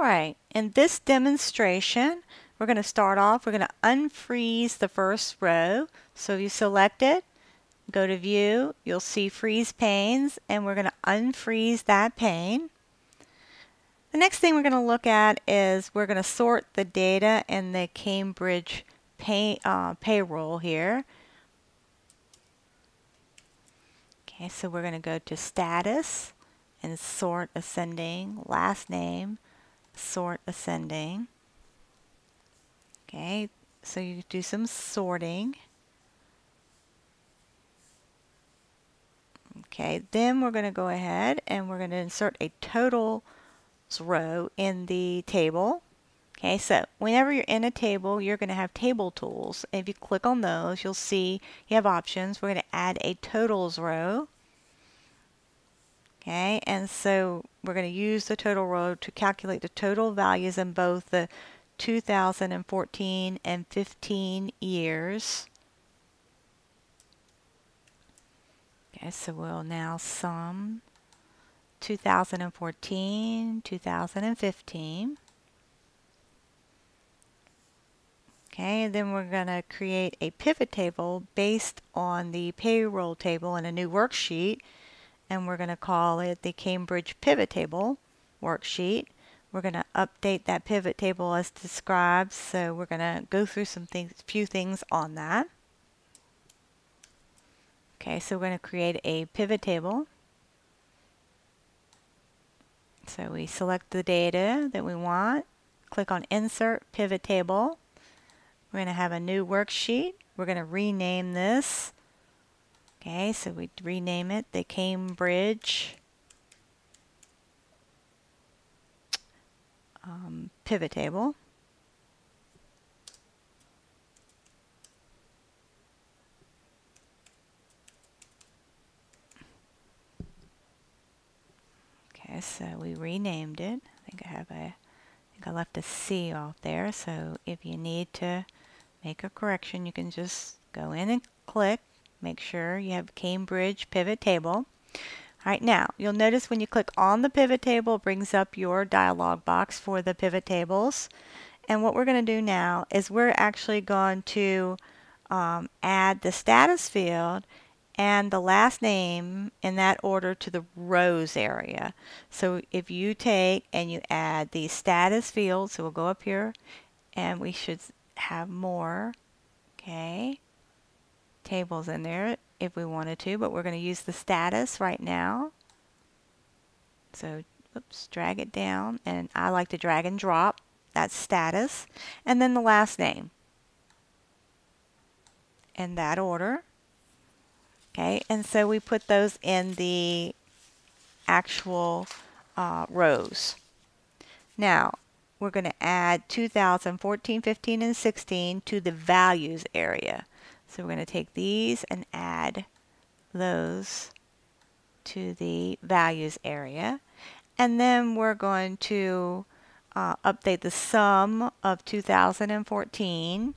Alright, in this demonstration, we're going to start off, we're going to unfreeze the first row. So if you select it, go to View, you'll see Freeze Panes, and we're going to unfreeze that pane. The next thing we're going to look at is we're going to sort the data in the Cambridge payroll here. Okay, so we're going to go to Status and Sort Ascending, Last Name, Sort Ascending. Okay, so you do some sorting. Okay, then we're going to go ahead and we're going to insert a totals row in the table. Okay, so whenever you're in a table, you're going to have table tools. If you click on those, you'll see you have options. We're going to add a totals row. Okay, and so we're going to use the total row to calculate the total values in both the 2014 and 15 years. Okay, so we'll now sum 2014, 2015. Okay, then we're going to create a pivot table based on the payroll table in a new worksheet, and we're going to call it the Cambridge Pivot Table worksheet. We're going to update that pivot table as described, so we're going to go through few things on that. Okay, so we're going to create a pivot table. So we select the data that we want, click on Insert Pivot Table. We're going to have a new worksheet. We're going to rename this. Okay, so we rename it the Cambridge Pivot Table. Okay, so we renamed it. I think I left a C off there, so if you need to make a correction, you can just go in and click. Make sure you have Cambridge Pivot Table. Alright, now you'll notice when you click on the pivot table, it brings up your dialog box for the pivot tables. And what we're going to do now is we're actually going to add the status field and the last name in that order to the rows area. So if you take and you add the status field, so we'll go up here and we should have more, okay, tables in there if we wanted to, but we're going to use the status right now. So oops, drag it down, and I like to drag and drop. That's status, and then the last name in that order. Okay, and so we put those in the actual rows. Now we're going to add 2014, 15, and 16 to the values area. So we're going to take these and add those to the values area. And then we're going to update the sum of 2014,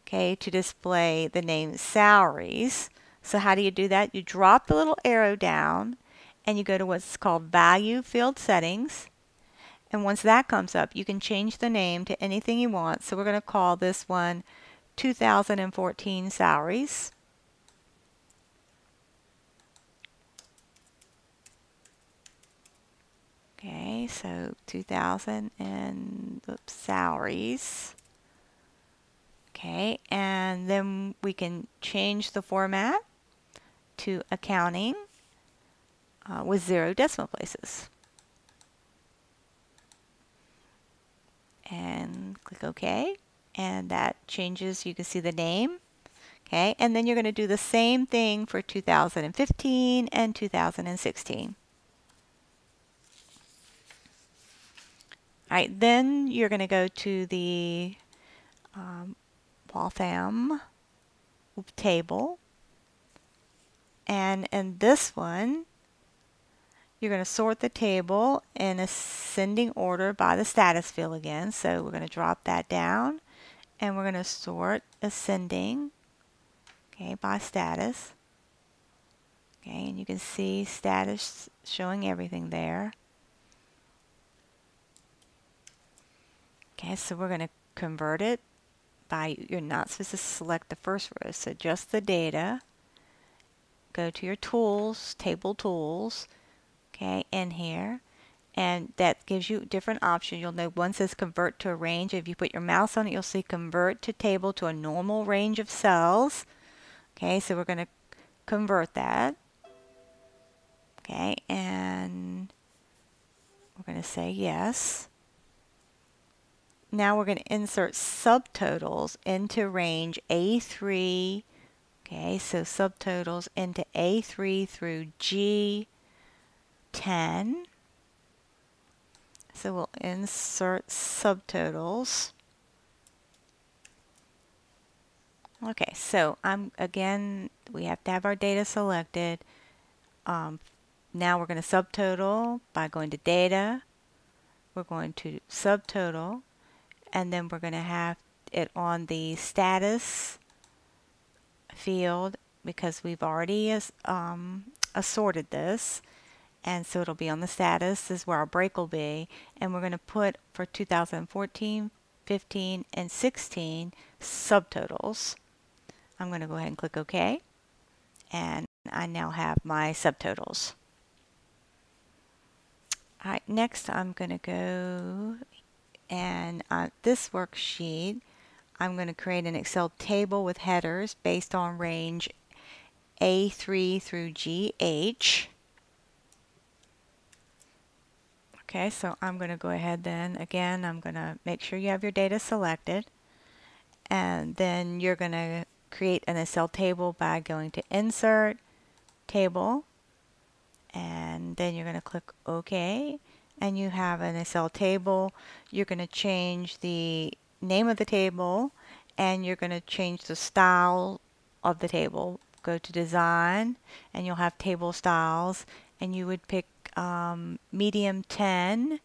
okay, to display the name salaries. So how do you do that? You drop the little arrow down and you go to what's called Value Field Settings. And once that comes up, you can change the name to anything you want. So we're going to call this one 2014 Salaries. Okay, so 2000 and salaries. Okay, and then we can change the format to accounting with 0 decimal places. And click OK, and that changes, you can see the name. Okay, and then you're going to do the same thing for 2015 and 2016. Alright, then you're going to go to the Waltham table, and in this one you're going to sort the table in ascending order by the status field again. So we're going to drop that down and we're going to sort ascending, okay, by status. Okay, and you can see status showing everything there. Okay, so we're going to convert it by, you're not supposed to select the first row, so just the data. Go to your tools, table tools, okay, in here, and that gives you different options. You'll know one says convert to a range. If you put your mouse on it, you'll see convert to table to a normal range of cells. Okay, so we're going to convert that. Okay, and we're going to say yes. Now we're going to insert subtotals into range A3. Okay, so subtotals into A3 through G10. So we'll insert subtotals. Okay, so again, we have to have our data selected. Now we're going to subtotal by going to data. We're going to subtotal, and then we're going to have it on the status field because we've already assorted this, and so it'll be on the status. This is where our break will be, and we're going to put for 2014, 15, and 16 subtotals. I'm going to go ahead and click OK, and I now have my subtotals. All right, next I'm going to go and on this worksheet I'm going to create an Excel table with headers based on range A3 through GH. Okay, so I'm going to go ahead then, again, I'm going to make sure you have your data selected, and then you're going to create an Excel table by going to Insert, Table, and then you're going to click OK, and you have an Excel table. You're going to change the name of the table, and you're going to change the style of the table. Go to Design, and you'll have Table Styles, and you would pick medium 10.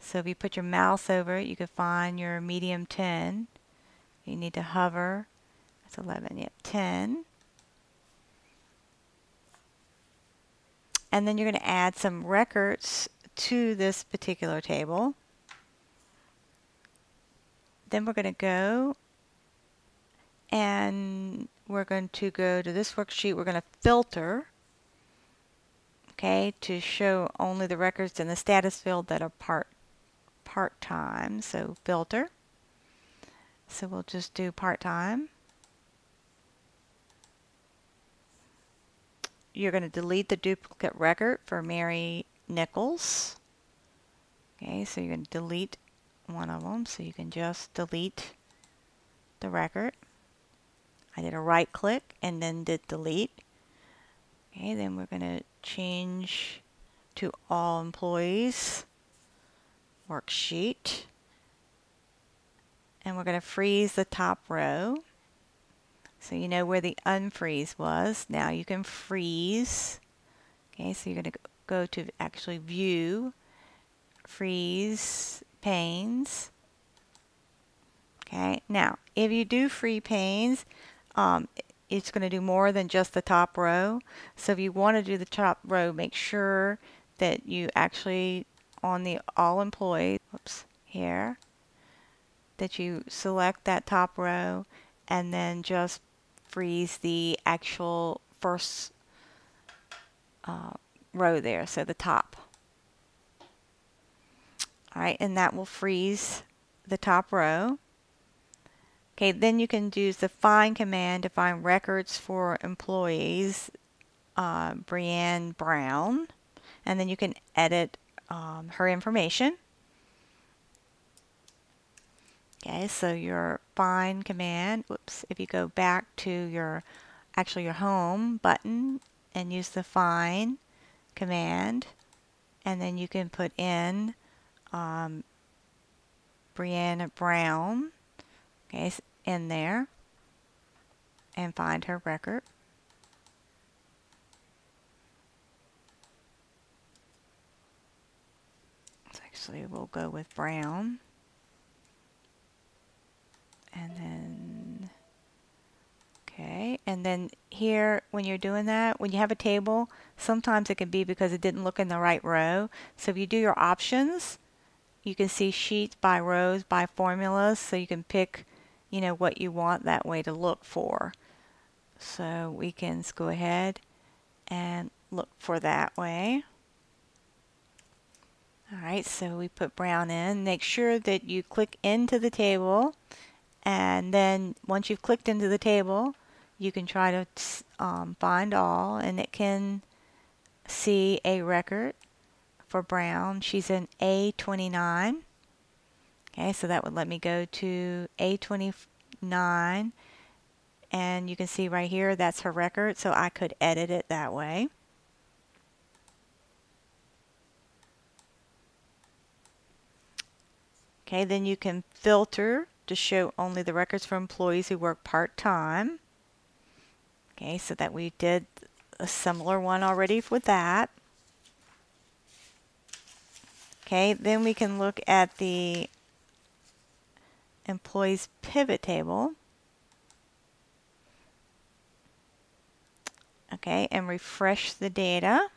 So if you put your mouse over it, you can find your medium 10. You need to hover. That's 11. Yep, 10. And then you're going to add some records to this particular table. Then we're going to go and we're going to go to this worksheet. We're going to filter, okay, to show only the records in the status field that are part-time. So filter. So we'll just do part-time. You're going to delete the duplicate record for Mary Nichols. Okay, so you're going to delete one of them, so you can just delete the record. I did a right click and then did delete. Okay, then we're going to change to all employees worksheet, and we're going to freeze the top row. So you know where the unfreeze was. Now you can freeze. Okay, so you're going to go to actually view, freeze panes. Okay, now if you do free panes, it's going to do more than just the top row. So if you want to do the top row, make sure that you actually on the all employees, whoops, here, that you select that top row and then just freeze the actual first row there, so the top. Alright, and that will freeze the top row. Okay, then you can use the find command to find records for employees, Brianne Brown, and then you can edit her information. Okay, so your find command, whoops, if you go back to your home button and use the find command, and then you can put in Brianne Brown, okay, in there and find her record. So actually we'll go with Brown. And then, okay, and then here when you're doing that, when you have a table, sometimes it can be because it didn't look in the right row. So if you do your options you can see sheets by rows by formulas, so you can pick, you know, what you want that way to look for. So we can go ahead and look for that way. Alright, so we put brown in. Make sure that you click into the table, and then once you've clicked into the table, you can try to find all, and it can see a record for Brown. She's in A29. Okay, so that would let me go to A29, and you can see right here that's her record, so I could edit it that way. Okay, then you can filter to show only the records for employees who work part-time. Okay, so that we did a similar one already with that. Okay, then we can look at the employees pivot table. Okay, and refresh the data.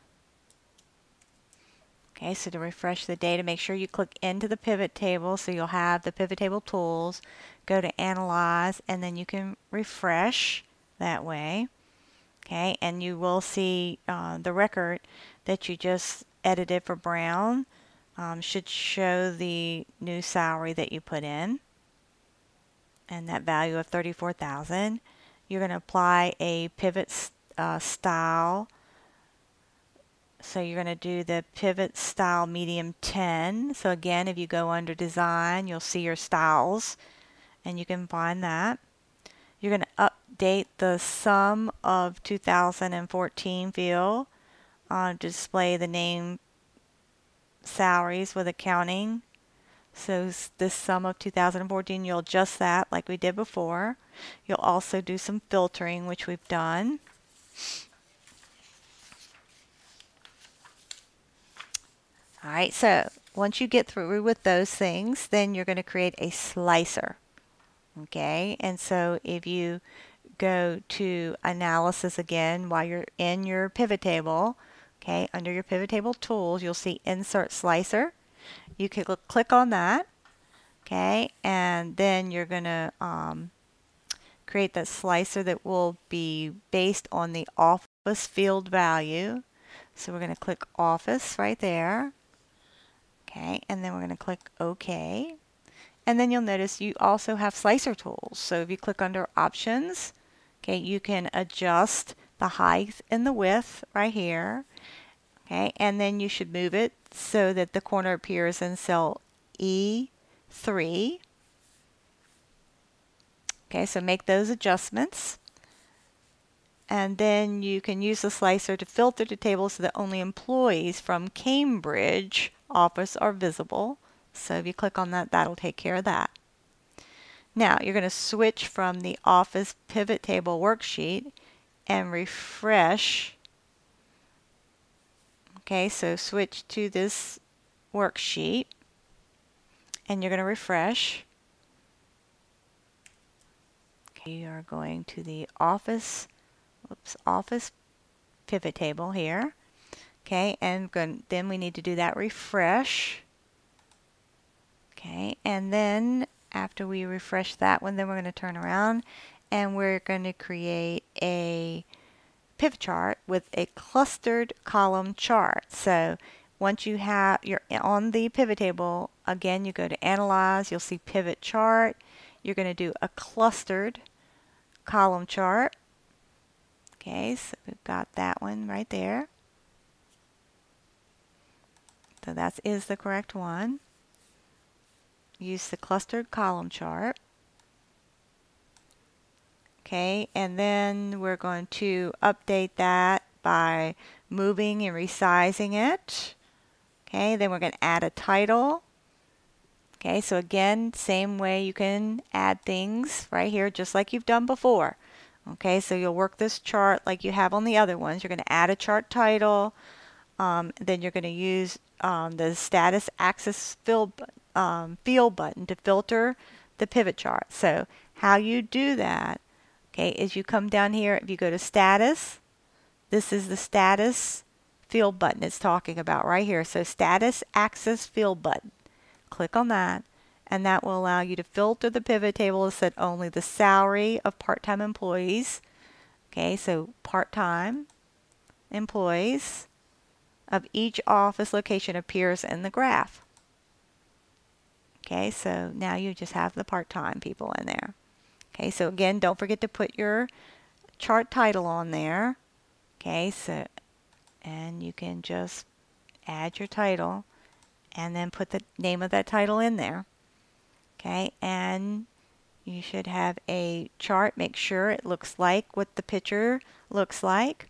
Okay, so to refresh the data, make sure you click into the pivot table, so you'll have the pivot table tools. Go to Analyze, and then you can refresh that way. Okay, and you will see the record that you just edited for Brown should show the new salary that you put in, and that value of $34,000. You're going to apply a pivot style. So you're going to do the pivot style medium 10. So again, if you go under design, you'll see your styles, and you can find that. You're going to update the sum of 2014 field to display the name salaries with accounting. So this sum of 2014, you'll adjust that like we did before. You'll also do some filtering, which we've done. Alright, so once you get through with those things, then you're going to create a slicer. Okay, and so if you go to analysis again while you're in your pivot table, okay, under your pivot table tools, you'll see insert slicer. You can click on that, okay, and then you're going to create that slicer that will be based on the office field value. So we're going to click office right there. Okay, and then we're going to click OK. And then you'll notice you also have slicer tools. So if you click under options, okay, you can adjust the height and the width right here. Okay, and then you should move it so that the corner appears in cell E3. Okay, so make those adjustments. And then you can use the slicer to filter the table so that only employees from Cambridge office are visible. So if you click on that, that'll take care of that. Now you're going to switch from the Office Pivot Table worksheet and refresh. Okay, so switch to this worksheet and you're going to refresh. Okay, you are going to the Office Pivot Table here. Okay, and then we need to do that refresh. Okay, and then after we refresh that one, then we're going to turn around and we're going to create a pivot chart with a clustered column chart. So once you're on the pivot table, again, you go to Analyze, you'll see Pivot Chart. You're going to do a clustered column chart. Okay, so we've got that one right there. So that is the correct one. Use the clustered column chart. Okay, and then we're going to update that by moving and resizing it. Okay, then we're going to add a title. Okay, so again, same way you can add things right here just like you've done before. Okay, so you'll work this chart like you have on the other ones. You're going to add a chart title. Then you're going to use the status axis field button to filter the pivot chart. So how you do that, okay, is you come down here, if you go to status, this is the status field button it's talking about right here. So status axis field button. click on that, and that will allow you to filter the pivot table to set only the salary of part-time employees. Okay, so part-time employees of each office location appears in the graph. Okay, so now you just have the part-time people in there. Okay, so again, don't forget to put your chart title on there. Okay, so, and you can just add your title and then put the name of that title in there. Okay, and you should have a chart. Make sure it looks like what the picture looks like.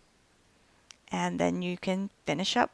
And then you can finish up